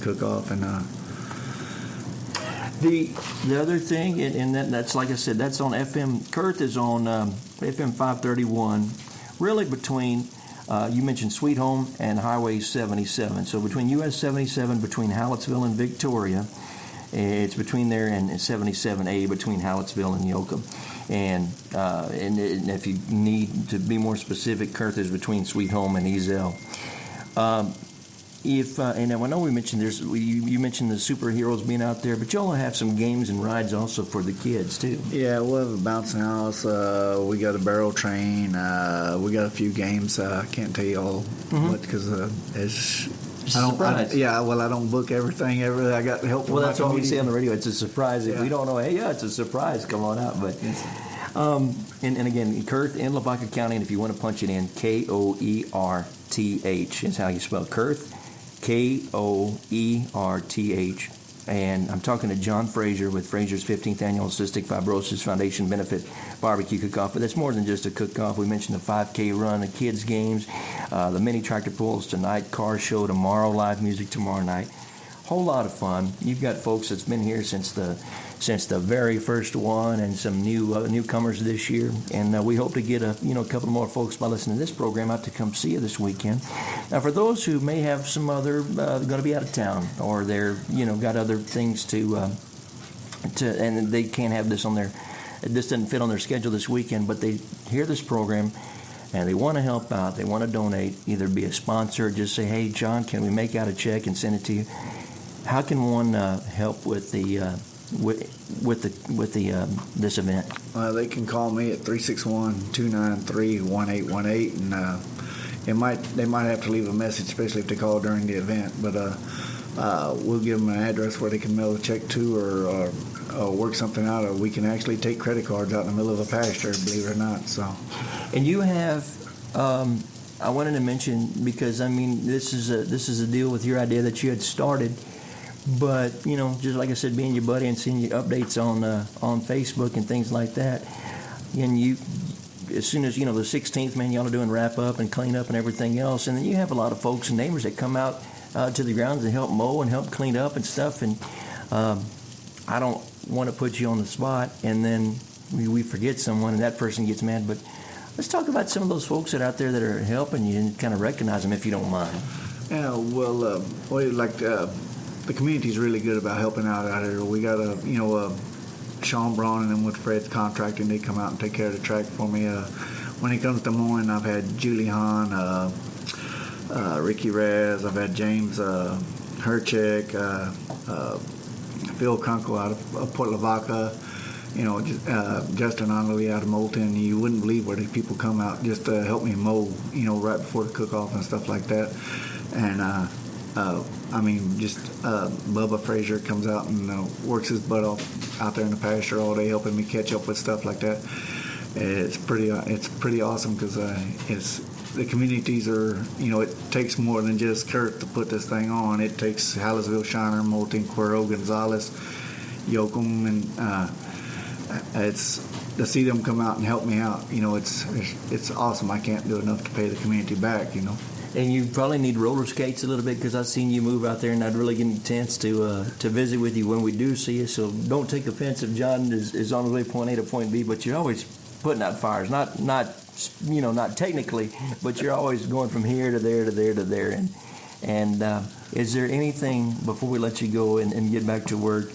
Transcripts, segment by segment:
Cookoff. And the other thing, and that's like I said, that's on FM. KOERTH is on FM 531, really between, you mentioned Sweet Home and Highway 77. So between US 77, between Hallettsville and Victoria, it's between there and 77A between Hallettsville and Yoakum. And if you need to be more specific, KOERTH is between Sweet Home and Ezel. And I know we mentioned you mentioned the superheroes being out there, but y'all have some games and rides also for the kids too. Yeah, we'll have a bouncing house. We got a barrel train. We got a few games. I can't tell you all what because it's I don't book everything. I got help. Well, that's what we say on the radio. It's a surprise. If we don't know, hey, it's a surprise. Come on out. But and again, KOERTH in LAVACA County, and if you want to punch it in, KOERTH is how you spell KOERTH. KOERTH. And I'm talking to John Frazer with Frazer's 15th Annual Cystic Fibrosis Foundation Benefit Barbecue Cookoff. But that's more than just a cook-off. We mentioned the 5K run, the kids' games, the mini tractor pulls tonight, car show tomorrow, live music tomorrow night. Whole lot of fun. You've got folks that's been here since the very first one, and some newcomers this year. And we hope to get a couple more folks by listening to this program out to come see you this weekend. Now, for those who may have some other going to be out of town, or they're got other things to and they can't have this on their, this doesn't fit on their schedule this weekend, but they hear this program and they want to help out, they want to donate, either be a sponsor or just say, hey, John, can we make out a check and send it to you? How can one help with the this event? They can call me at 361-293-1818, and they might have to leave a message, especially if they call during the event. But we'll give them an address where they can mail a check to, or work something out. Or we can actually take credit cards out in the middle of a pasture, believe it or not. So, and you have. I wanted to mention, because this is a deal with your idea that you had started. But just like I said, being your buddy and seeing your updates on Facebook and things like that, and you, as soon as the 16th, man, y'all are doing wrap up and clean up and everything else, and then you have a lot of folks and neighbors that come out to the grounds and help mow and help clean up and stuff. And I don't want to put you on the spot, and then we forget someone and that person gets mad. But let's talk about some of those folks that are out there that are helping you and kind of recognize them, if you don't mind. Yeah, well, the community's really good about helping out here. We got Sean Braun and them with Fred's Contracting. They come out and take care of the track for me. When it comes to mowing, I've had Julie Hahn, Ricky Rez, I've had James Herchek, Phil Kunkel out of Port Lavaca, Justin Onley out of Moulton. You wouldn't believe where these people come out just to help me mow, right before the cook-off and stuff like that. And Bubba Frazer comes out and works his butt off out there in the pasture all day, helping me catch up with stuff like that. It's pretty awesome, because the communities are, it takes more than just KOERTH to put this thing on. It takes Hallettsville, Shiner, Moulton, Cuero, Gonzales, Yoakum, and it's to see them come out and help me out. It's awesome. I can't do enough to pay the community back. And you probably need roller skates a little bit, because I've seen you move out there, and I'd really get a chance to visit with you when we do see you. So don't take offense if John is on his way point A to point B, but you're always putting out fires. Not technically, but you're always going from here to there to there to there. And is there anything, before we let you go and get back to work,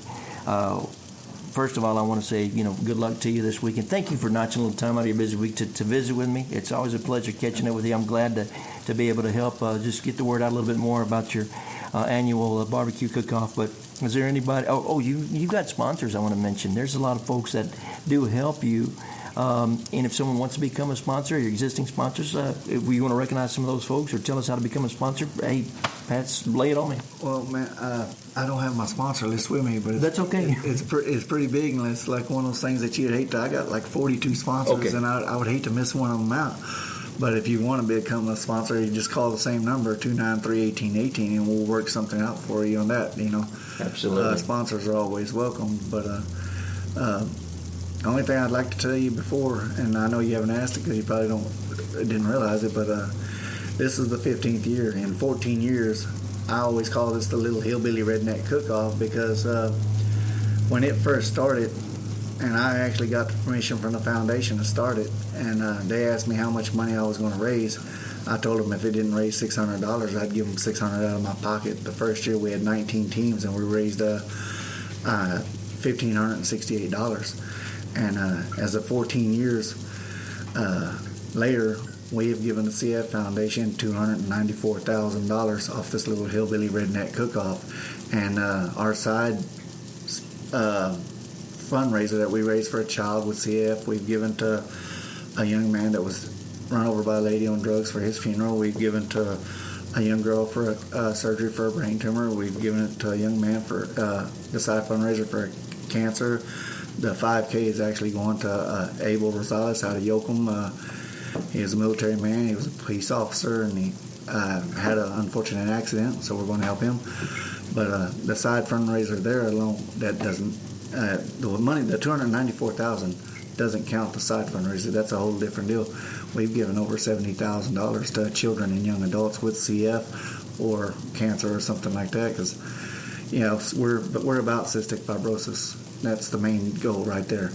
first of all, I want to say, good luck to you this weekend. Thank you for notching a little time out of your busy week to visit with me. It's always a pleasure catching up with you. I'm glad to be able to help just get the word out a little bit more about your annual barbecue cook-off. But is there anybody? You've got sponsors I want to mention. There's a lot of folks that do help you. And if someone wants to become a sponsor, your existing sponsors, if you want to recognize some of those folks or tell us how to become a sponsor, hey, Pat, lay it on me. Well, man, I don't have my sponsor list with me, but that's okay. It's pretty big, and it's like one of those things that you'd hate to. I got like 42 sponsors, and I would hate to miss one of them out. But if you want to become a sponsor, you just call the same number, 293-1818, and we'll work something out for you on that. Absolutely. Sponsors are always welcome, but the only thing I'd like to tell you before, and I know you haven't asked it because you probably didn't realize it, but this is the 15th year. In 14 years, I always call this the little hillbilly redneck cook-off because when it first started, and I actually got the permission from the foundation to start it, and they asked me how much money I was going to raise. I told them if it didn't raise $600, I'd give them $600 out of my pocket. The first year we had 19 teams, and we raised $1,568. And as of 14 years later, we have given the CF Foundation $294,000 off this little hillbilly redneck cook-off. And our side fundraiser that we raised for a child with CF, we've given to a young man that was run over by a lady on drugs for his funeral. We've given to a young girl for surgery for a brain tumor. We've given it to a young man for the side fundraiser for cancer. The 5K is actually going to Abel Rosales out of Yoakum. He was a military man. He was a police officer, and he had an unfortunate accident, so we're going to help him. But the side fundraiser there alone, that doesn't, the money, the $294,000 doesn't count the side fundraiser. That's a whole different deal. We've given over $70,000 to children and young adults with CF or cancer or something like that, because we're about cystic fibrosis. That's the main goal right there.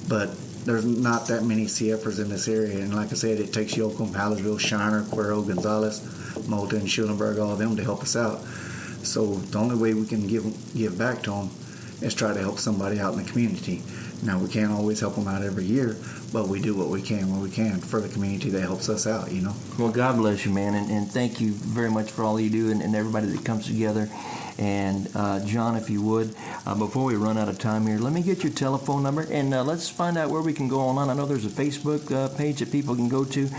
But there's not that many CFers in this area, and like I said, it takes Yoakum, Hallersville, Shiner, Cuero, Gonzales, Moulton, Schulenburg, all of them to help us out. So the only way we can give back to them is try to help somebody out in the community. Now, we can't always help them out every year, but we do what we can when we can for the community that helps us out, Well, God bless you, man, and thank you very much for all you do and everybody that comes together. And John, if you would, before we run out of time here, let me get your telephone number, and let's find out where we can go online. I know there's a Facebook page that people can go to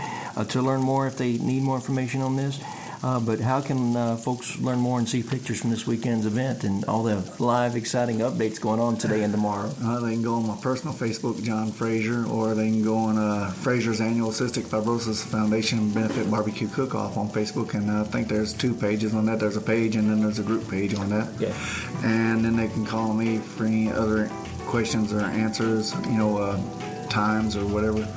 learn more if they need more information on this. But how can folks learn more and see pictures from this weekend's event and all the live, exciting updates going on today and tomorrow? They can go on my personal Facebook, John Frazer, or they can go on Frazer's Annual Cystic Fibrosis Foundation Benefit Barbecue Cook-Off on Facebook, and I think there's 2 pages on that. There's a page, and then there's a group page on that. Yeah. And then they can call me for any other questions or answers, times or whatever.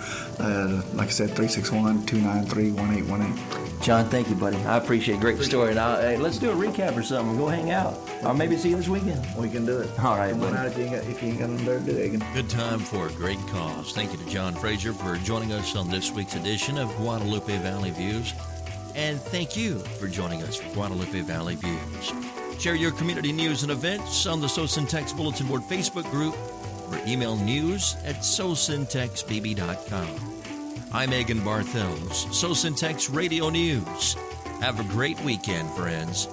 Like I said, 361-293-1818. John, thank you, buddy. I appreciate it. Great story. Now, hey, let's do a recap or something. Go hang out. Or maybe see you this weekend. We can do it. All right, Come buddy. on out if you ain't got nothing better to do, Egan. Good time for a great cause. Thank you to John Frazer for joining us on this week's edition of Guadalupe Valley Views. And thank you for joining us for Guadalupe Valley Views. Share your community news and events on the SoSyntex Bulletin Board Facebook group or email news@sosyntexbb.com. I'm Egan Barthels, SoSyntex Radio News. Have a great weekend, friends.